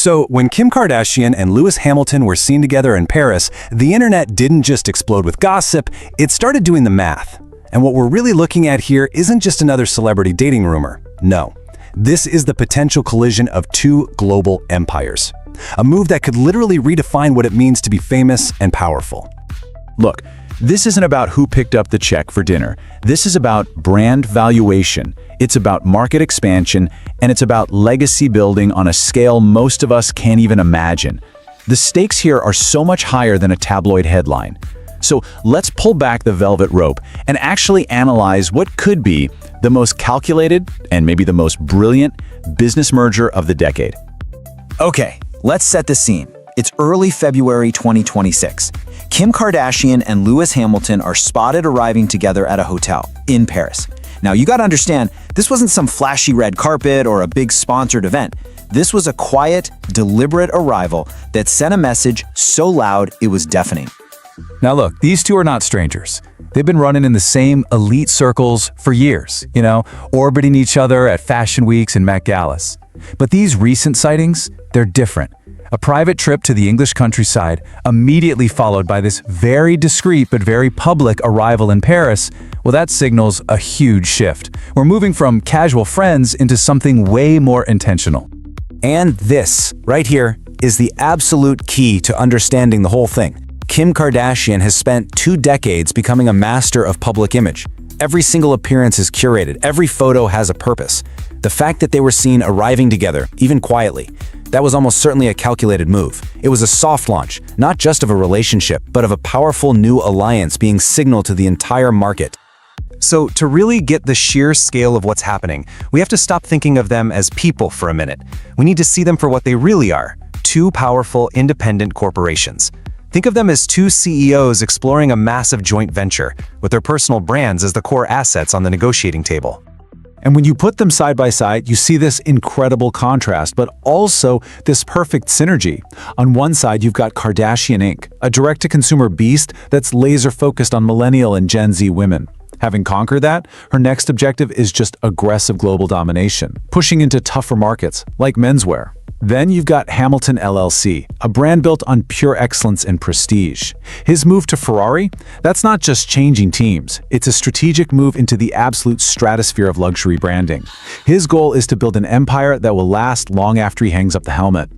So when Kim Kardashian and Lewis Hamilton were seen together in Paris, the internet didn't just explode with gossip, it started doing the math. And what we're really looking at here isn't just another celebrity dating rumor. No. This is the potential collision of two global empires. A move that could literally redefine what it means to be famous and powerful. Look, this isn't about who picked up the check for dinner. This is about brand valuation. It's about market expansion, and it's about legacy building on a scale most of us can't even imagine. The stakes here are so much higher than a tabloid headline. So let's pull back the velvet rope and actually analyze what could be the most calculated and maybe the most brilliant business merger of the decade. Okay, let's set the scene. It's early February 2026. Kim Kardashian and Lewis Hamilton are spotted arriving together at a hotel in Paris. Now, you gotta understand, this wasn't some flashy red carpet or a big sponsored event. This was a quiet, deliberate arrival that sent a message so loud it was deafening. Now look, these two are not strangers. They've been running in the same elite circles for years, orbiting each other at fashion weeks and Met Galas. But these recent sightings, they're different. A private trip to the English countryside, immediately followed by this very discreet but very public arrival in Paris, well, that signals a huge shift. We're moving from casual friends into something way more intentional. And this, right here, is the absolute key to understanding the whole thing. Kim Kardashian has spent 2 decades becoming a master of public image. Every single appearance is curated, every photo has a purpose. The fact that they were seen arriving together, even quietly, that was almost certainly a calculated move. It was a soft launch, not just of a relationship, but of a powerful new alliance being signaled to the entire market. So to really get the sheer scale of what's happening, we have to stop thinking of them as people for a minute. We need to see them for what they really are, 2 powerful, independent corporations. Think of them as 2 CEOs exploring a massive joint venture, with their personal brands as the core assets on the negotiating table. And when you put them side by side, you see this incredible contrast, but also this perfect synergy. On one side, you've got Kardashian Inc., a direct-to-consumer beast that's laser-focused on millennial and Gen Z women. Having conquered that, her next objective is just aggressive global domination, pushing into tougher markets, like menswear. Then you've got Hamilton LLC, a brand built on pure excellence and prestige. His move to Ferrari, that's not just changing teams. It's a strategic move into the absolute stratosphere of luxury branding. His goal is to build an empire that will last long after he hangs up the helmet.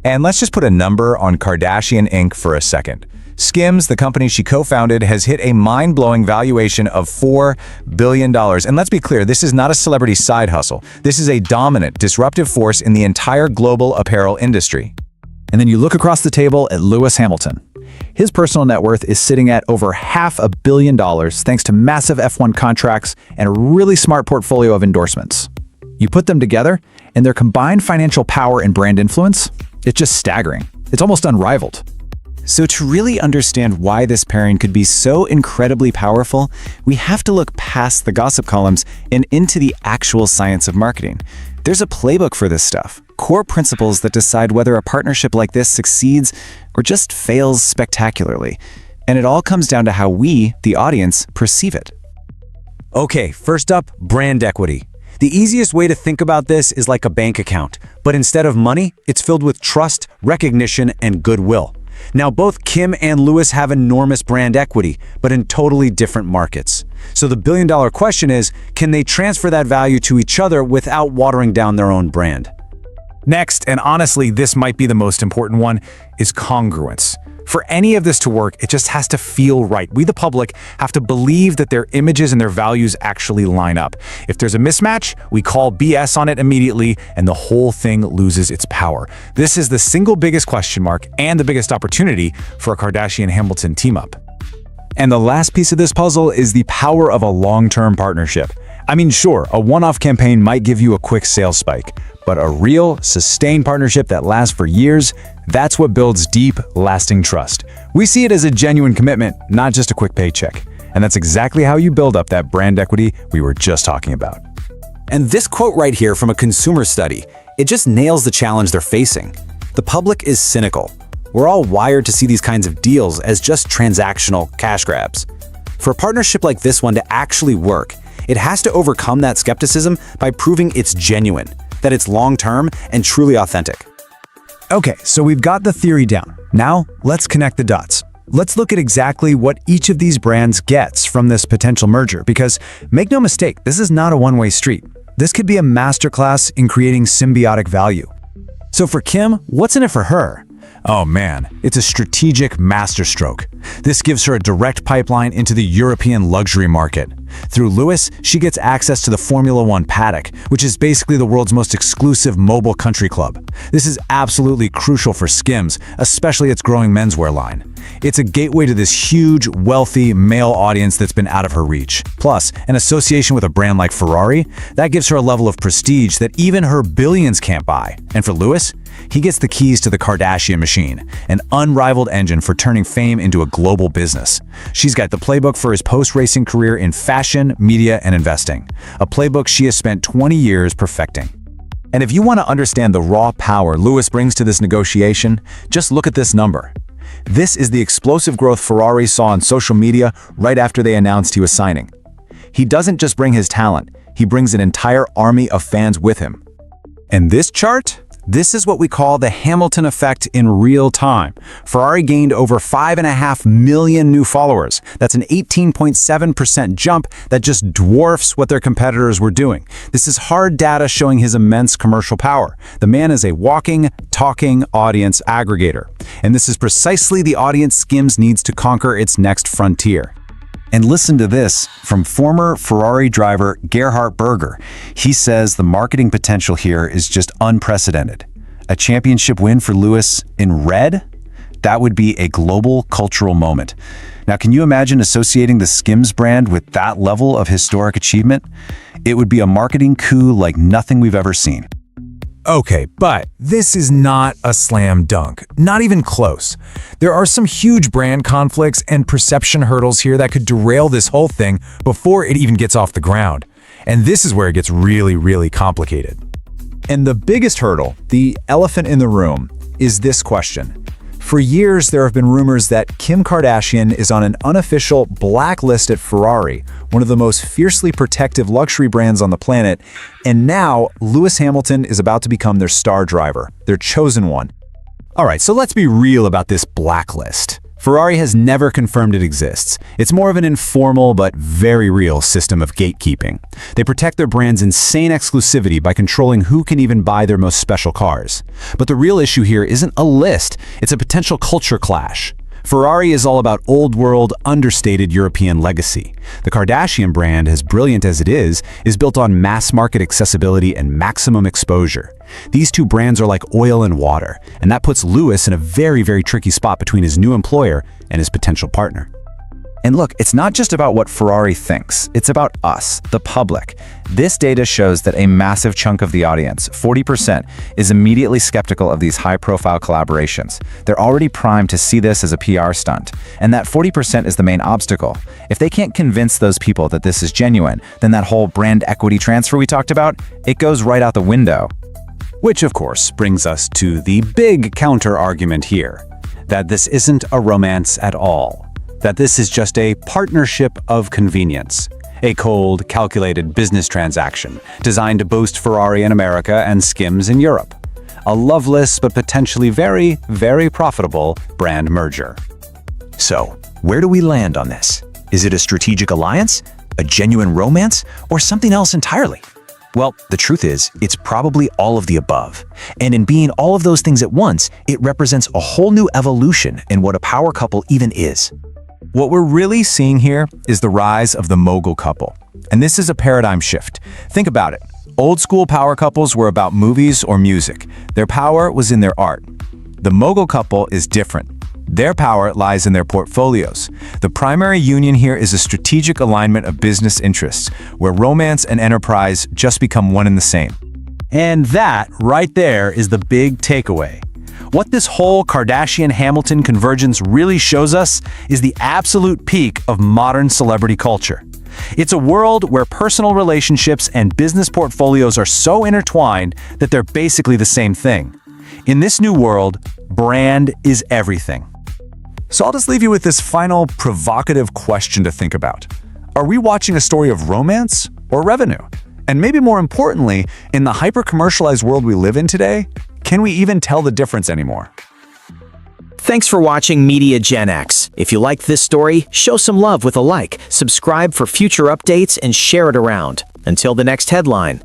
And let's just put a number on Kardashian Inc. for a second. Skims, the company she co-founded, has hit a mind-blowing valuation of $4 billion. And let's be clear, this is not a celebrity side hustle. This is a dominant, disruptive force in the entire global apparel industry. And then you look across the table at Lewis Hamilton. His personal net worth is sitting at over $500 million thanks to massive F1 contracts and a really smart portfolio of endorsements. You put them together, and their combined financial power and brand influence, it's just staggering. It's almost unrivaled. So to really understand why this pairing could be so incredibly powerful, we have to look past the gossip columns and into the actual science of marketing. There's a playbook for this stuff, core principles that decide whether a partnership like this succeeds or just fails spectacularly. And it all comes down to how we, the audience, perceive it. Okay, first up, brand equity. The easiest way to think about this is like a bank account, but instead of money, it's filled with trust, recognition, and goodwill. Now, both Kim and Lewis have enormous brand equity, but in totally different markets. So the billion-dollar question is, can they transfer that value to each other without watering down their own brand? Next, and honestly, this might be the most important one, is congruence. For any of this to work, it just has to feel right. We, the public, have to believe that their images and their values actually line up. If there's a mismatch, we call BS on it immediately, and the whole thing loses its power. This is the single biggest question mark and the biggest opportunity for a Kardashian-Hamilton team-up. And the last piece of this puzzle is the power of a long-term partnership. I mean, sure, a one-off campaign might give you a quick sales spike, but a real, sustained partnership that lasts for years, that's what builds deep, lasting trust. We see it as a genuine commitment, not just a quick paycheck. And that's exactly how you build up that brand equity we were just talking about. And this quote right here from a consumer study, it just nails the challenge they're facing. The public is cynical. We're all wired to see these kinds of deals as just transactional cash grabs. For a partnership like this one to actually work, it has to overcome that skepticism by proving it's genuine, that it's long-term and truly authentic. Okay, so we've got the theory down. Now, let's connect the dots. Let's look at exactly what each of these brands gets from this potential merger, because make no mistake, this is not a one-way street. This could be a masterclass in creating symbiotic value. So for Kim, what's in it for her? Oh man, it's a strategic masterstroke. This gives her a direct pipeline into the European luxury market. Through Lewis, she gets access to the Formula One paddock, which is basically the world's most exclusive mobile country club. This is absolutely crucial for Skims, especially its growing menswear line. It's a gateway to this huge, wealthy, male audience that's been out of her reach. Plus, an association with a brand like Ferrari, that gives her a level of prestige that even her billions can't buy. And for Lewis, he gets the keys to the Kardashian machine, an unrivaled engine for turning fame into a global business. She's got the playbook for his post-racing career in fashion, media, and investing, a playbook she has spent 20 years perfecting. And if you want to understand the raw power Lewis brings to this negotiation, just look at this number. This is the explosive growth Ferrari saw on social media right after they announced he was signing. He doesn't just bring his talent, he brings an entire army of fans with him. And this chart? This is what we call the Hamilton effect in real time. Ferrari gained over 5.5 million new followers. That's an 18.7% jump that just dwarfs what their competitors were doing. This is hard data showing his immense commercial power. The man is a walking, talking audience aggregator. And this is precisely the audience Skims needs to conquer its next frontier. And listen to this from former Ferrari driver Gerhard Berger. He says the marketing potential here is just unprecedented. A championship win for Lewis in red? That would be a global cultural moment. Now, can you imagine associating the Skims brand with that level of historic achievement? It would be a marketing coup like nothing we've ever seen. Okay, but this is not a slam dunk, not even close. There are some huge brand conflicts and perception hurdles here that could derail this whole thing before it even gets off the ground. And this is where it gets really, really complicated. And the biggest hurdle, the elephant in the room, is this question. For years, there have been rumors that Kim Kardashian is on an unofficial blacklist at Ferrari, one of the most fiercely protective luxury brands on the planet, and now Lewis Hamilton is about to become their star driver, their chosen one. All right, so let's be real about this blacklist. Ferrari has never confirmed it exists. It's more of an informal but very real system of gatekeeping. They protect their brand's insane exclusivity by controlling who can even buy their most special cars. But the real issue here isn't a list, it's a potential culture clash. Ferrari is all about old-world, understated European legacy. The Kardashian brand, as brilliant as it is built on mass-market accessibility and maximum exposure. These two brands are like oil and water, and that puts Lewis in a very, very tricky spot between his new employer and his potential partner. And look, it's not just about what Ferrari thinks, it's about us, the public. This data shows that a massive chunk of the audience, 40%, is immediately skeptical of these high-profile collaborations. They're already primed to see this as a PR stunt, and that 40% is the main obstacle. If they can't convince those people that this is genuine, then that whole brand equity transfer we talked about, it goes right out the window. Which, of course, brings us to the big counter-argument here, that this isn't a romance at all. That this is just a partnership of convenience, a cold, calculated business transaction designed to boost Ferrari in America and Skims in Europe. A loveless but potentially very, very profitable brand merger. So, where do we land on this? Is it a strategic alliance, a genuine romance, or something else entirely? Well, the truth is, it's probably all of the above. And in being all of those things at once, it represents a whole new evolution in what a power couple even is. What we're really seeing here is the rise of the mogul couple. And this is a paradigm shift. Think about it. Old school power couples were about movies or music. Their power was in their art. The mogul couple is different. Their power lies in their portfolios. The primary union here is a strategic alignment of business interests, where romance and enterprise just become one and the same. And that, right there, is the big takeaway. What this whole Kardashian-Hamilton convergence really shows us is the absolute peak of modern celebrity culture. It's a world where personal relationships and business portfolios are so intertwined that they're basically the same thing. In this new world, brand is everything. So I'll just leave you with this final provocative question to think about. Are we watching a story of romance or revenue? And maybe more importantly, in the hyper-commercialized world we live in today, Can we even tell the difference anymore? Thanks for watching Media GenX. If you liked this story, show some love with a like, subscribe for future updates, and share it around. Until the next headline.